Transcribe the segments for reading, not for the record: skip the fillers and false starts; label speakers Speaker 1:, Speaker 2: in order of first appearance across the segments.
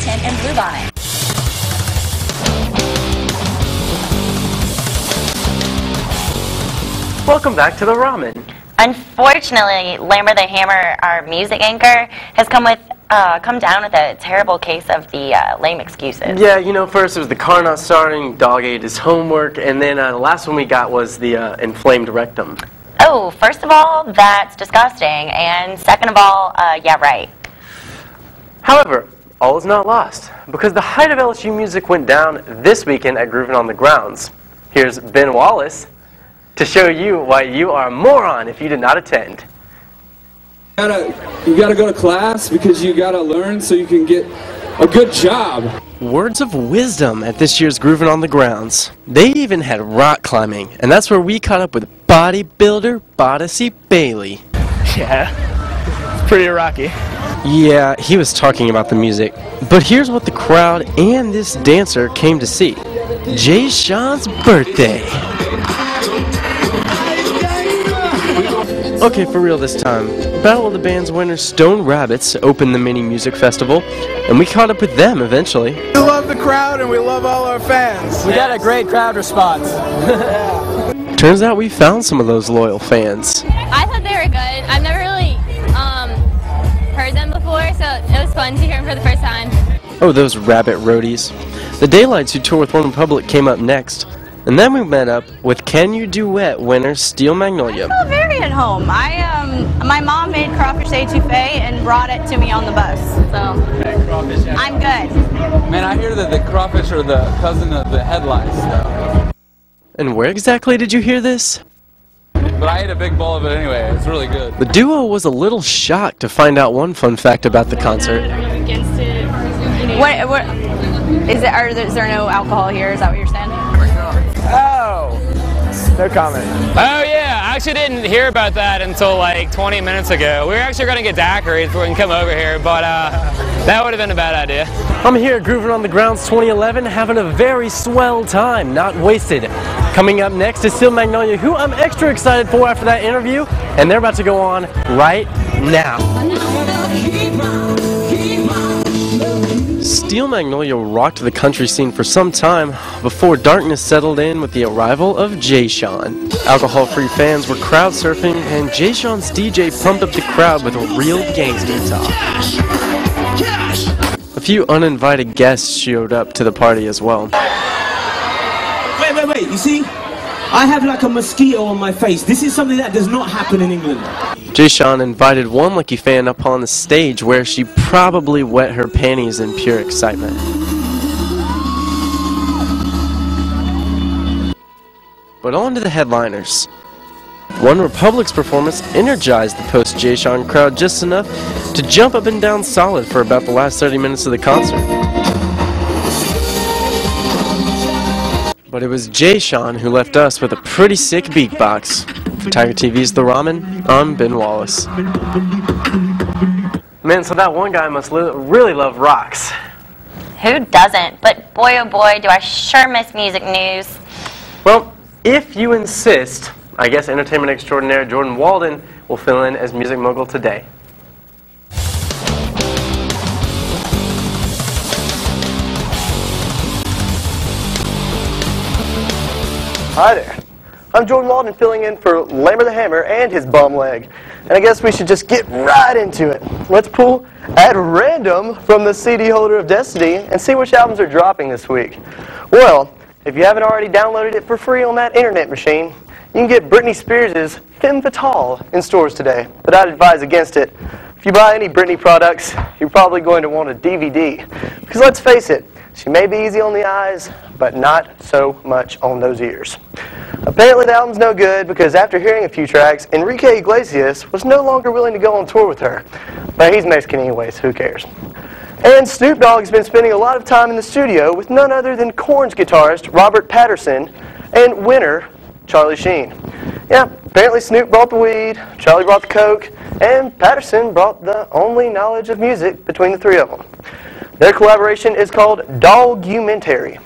Speaker 1: Ramen and Bluebonnet.
Speaker 2: Welcome back to the Ramen.
Speaker 3: Unfortunately, Lambert the Hammer, our music anchor, has come down with a terrible case of the lame excuses.
Speaker 2: Yeah, you know, first it was the car not starting, dog ate his homework, and then the last one we got was the inflamed rectum.
Speaker 3: Oh, first of all, that's disgusting, and second of all, yeah, right.
Speaker 2: However, all is not lost, because the height of LSU music went down this weekend at Groovin' on the Grounds. Here's Ben Wallace to show you why you are a moron if you did not attend.
Speaker 4: You gotta go to class because you gotta learn so you can get a good job.
Speaker 2: Words of wisdom at this year's Groovin' on the Grounds. They even had rock climbing, and that's where we caught up with bodybuilder Bodacy Bailey.
Speaker 5: Yeah, it's pretty rocky.
Speaker 2: Yeah, he was talking about the music. But here's what the crowd and this dancer came to see. Jay Sean's birthday. Okay, for real this time. Battle of the Bands winner Stone Rabbits opened the mini music festival, and we caught up with them eventually.
Speaker 6: We love the crowd and we love all our fans.
Speaker 5: We got a great crowd response.
Speaker 2: Turns out we found some of those loyal fans.
Speaker 7: I thought they were good. I've never really heard them before, so it was fun to hear them for the first time.
Speaker 2: Oh, those rabbit roadies. The Daylights, who tour with One Republic, came up next. And then we met up with Can You Duet winner Steel Magnolia.
Speaker 1: I feel very at home. My mom made crawfish etouffee and brought it to me on the bus, so I'm good.
Speaker 4: Man, I hear that the crawfish are the cousin of the headlights, though.
Speaker 2: And where exactly did you hear this?
Speaker 4: But I ate a big bowl of it anyway. It's really good.
Speaker 2: The duo was a little shocked to find out one fun fact about the concert.
Speaker 1: What is it? Is there no alcohol here? Is that what you're saying?
Speaker 5: Oh, no comment.
Speaker 8: Oh yeah, I actually didn't hear about that until like 20 minutes ago. We were actually going to get daiquiris before we can come over here, but that would have been a bad idea.
Speaker 2: I'm here at Groovin' on the Grounds 2011 having a very swell time, not wasted. Coming up next is Steel Magnolia, who I'm extra excited for after that interview, and they're about to go on right now. Steel Magnolia rocked the country scene for some time before darkness settled in with the arrival of Jay Sean. Alcohol-free fans were crowd surfing, and Jay Sean's DJ pumped up the crowd with a real gangster talk. A few uninvited guests showed up to the party as well.
Speaker 9: Wait, you see? I have like a mosquito on my face. This is something that does not happen in England.
Speaker 2: Jay Sean invited one lucky fan up on the stage where she probably wet her panties in pure excitement. But on to the headliners. One Republic's performance energized the post-Jay Sean crowd just enough to jump up and down solid for about the last 30 minutes of the concert. But it was Jay Sean who left us with a pretty sick beatbox. For Tiger TV's The Ramen, I'm Ben Wallace. Man, so that one guy must really love rocks.
Speaker 3: Who doesn't? But boy oh boy, do I sure miss music news.
Speaker 2: Well, if you insist, I guess entertainment extraordinaire Jordan Walden will fill in as music mogul today.
Speaker 10: Hi there. I'm Jordan Walden filling in for Lambert the Hammer and his bum leg. And I guess we should just get right into it. Let's pull at random from the CD holder of Destiny and see which albums are dropping this week. Well, if you haven't already downloaded it for free on that internet machine, you can get Britney Spears' Femme Fatale in stores today. But I'd advise against it. If you buy any Britney products, you're probably going to want a DVD. Because let's face it, she may be easy on the eyes, but not so much on those ears. Apparently the album's no good because after hearing a few tracks, Enrique Iglesias was no longer willing to go on tour with her. But he's Mexican anyways, who cares? And Snoop Dogg's been spending a lot of time in the studio with none other than Korn's guitarist Robert Patterson and winner Charlie Sheen. Yeah, apparently Snoop brought the weed, Charlie brought the coke, and Patterson brought the only knowledge of music between the three of them. Their collaboration is called Dogumentary.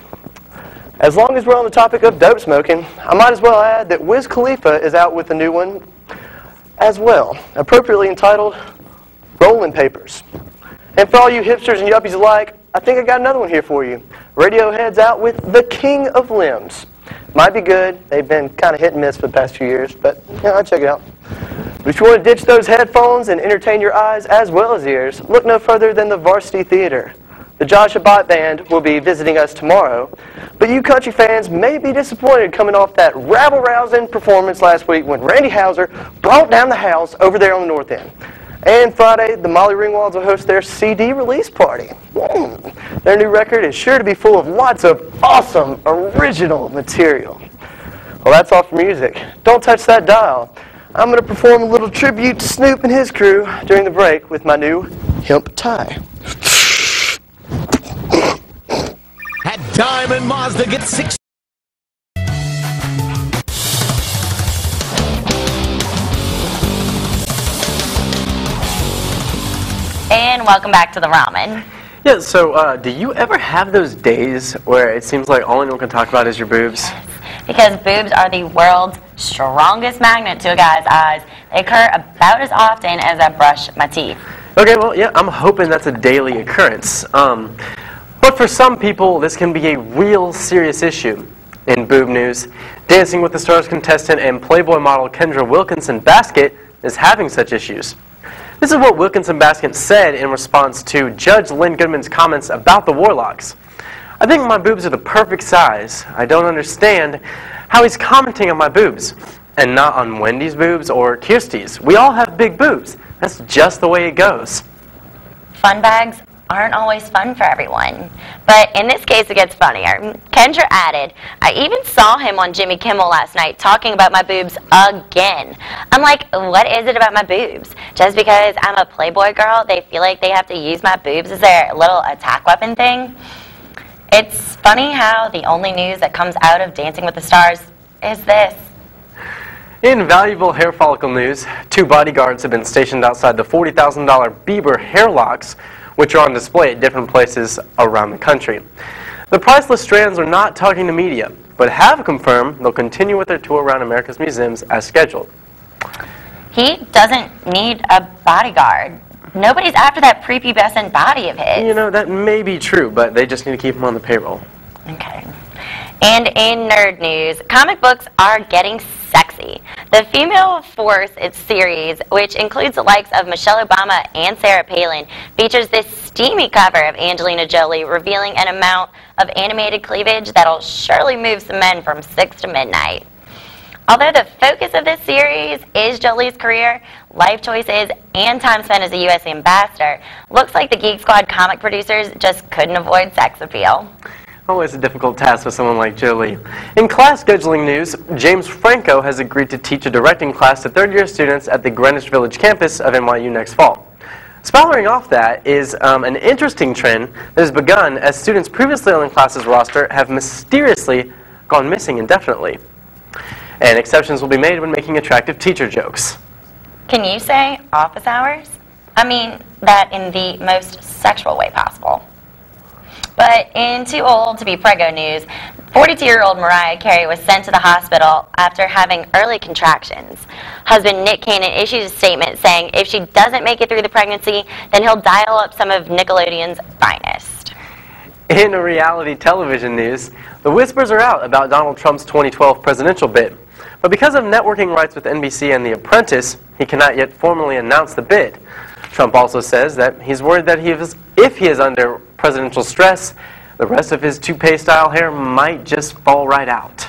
Speaker 10: As long as we're on the topic of dope smoking, I might as well add that Wiz Khalifa is out with a new one as well, appropriately entitled Rollin' Papers. And for all you hipsters and yuppies alike, I think I got another one here for you. Radiohead's out with The King of Limbs. Might be good. They've been kind of hit and miss for the past few years, but yeah, I'll check it out. But if you want to ditch those headphones and entertain your eyes as well as ears, look no further than the Varsity Theater. The Josh Abbott Band will be visiting us tomorrow, but you country fans may be disappointed coming off that rabble-rousing performance last week when Randy Houser brought down the house over there on the north end. And Friday, the Molly Ringwalds will host their CD release party. Their new record is sure to be full of lots of awesome, original material. Well, that's all for music. Don't touch that dial. I'm going to perform a little tribute to Snoop and his crew during the break with my new hemp tie.
Speaker 11: At Diamond Mazda, get 6.
Speaker 3: And welcome back to the Ramen.
Speaker 2: Yeah, so do you ever have those days where it seems like all anyone can talk about is your boobs?
Speaker 3: Yes, because boobs are the world's strongest magnet to a guy's eyes. They occur about as often as I brush my teeth.
Speaker 2: Okay, well, yeah, I'm hoping that's a daily occurrence. But for some people, this can be a real serious issue. In boob news, Dancing with the Stars contestant and Playboy model Kendra Wilkinson Baskett is having such issues. This is what Wilkinson Baskett said in response to Judge Lynn Goodman's comments about the Warlocks. I think my boobs are the perfect size. I don't understand how he's commenting on my boobs and not on Wendy's boobs or Kirsty's. We all have big boobs. That's just the way it goes.
Speaker 3: Fun bags aren't always fun for everyone. But in this case, it gets funnier. Kendra added, I even saw him on Jimmy Kimmel last night talking about my boobs again. I'm like, what is it about my boobs? Just because I'm a Playboy girl, they feel like they have to use my boobs as their little attack weapon thing? It's funny how the only news that comes out of Dancing with the Stars is this.
Speaker 2: In valuable hair follicle news, 2 bodyguards have been stationed outside the $40,000 Bieber hair locks, which are on display at different places around the country. The priceless strands are not talking to media, but have confirmed they'll continue with their tour around America's museums as scheduled.
Speaker 3: He doesn't need a bodyguard. Nobody's after that prepubescent body of his.
Speaker 2: You know, that may be true, but they just need to keep him on the payroll.
Speaker 3: Okay. And in nerd news, comic books are getting sexy. The Female Force series, which includes the likes of Michelle Obama and Sarah Palin, features this steamy cover of Angelina Jolie revealing an amount of animated cleavage that'll surely move some men from 6 to midnight. Although the focus of this series is Jolie's career, life choices, and time spent as a U.S. ambassador, looks like the Geek Squad comic producers just couldn't avoid sex appeal.
Speaker 2: Always a difficult task with someone like Jolie. In class scheduling news, James Franco has agreed to teach a directing class to third-year students at the Greenwich Village campus of NYU next fall. Spouting off that is an interesting trend that has begun as students previously on the class's roster have mysteriously gone missing indefinitely. And exceptions will be made when making attractive teacher jokes.
Speaker 3: Can you say office hours? I mean that in the most sexual way possible. But in Too Old to Be Prego news, 42-year-old Mariah Carey was sent to the hospital after having early contractions. Husband Nick Cannon issued a statement saying if she doesn't make it through the pregnancy, then he'll dial up some of Nickelodeon's finest.
Speaker 2: In reality television news, the whispers are out about Donald Trump's 2012 presidential bid. But because of networking rights with NBC and The Apprentice, he cannot yet formally announce the bid. Trump also says that he's worried that if he is under presidential stress, the rest of his toupee-style hair might just fall right out.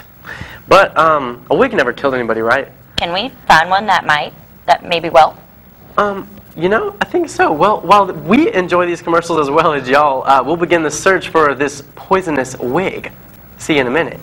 Speaker 2: But a wig never killed anybody, right?
Speaker 3: Can we find one that maybe will?
Speaker 2: You know, I think so. Well, while we enjoy these commercials as well as y'all, we'll begin the search for this poisonous wig. See you in a minute.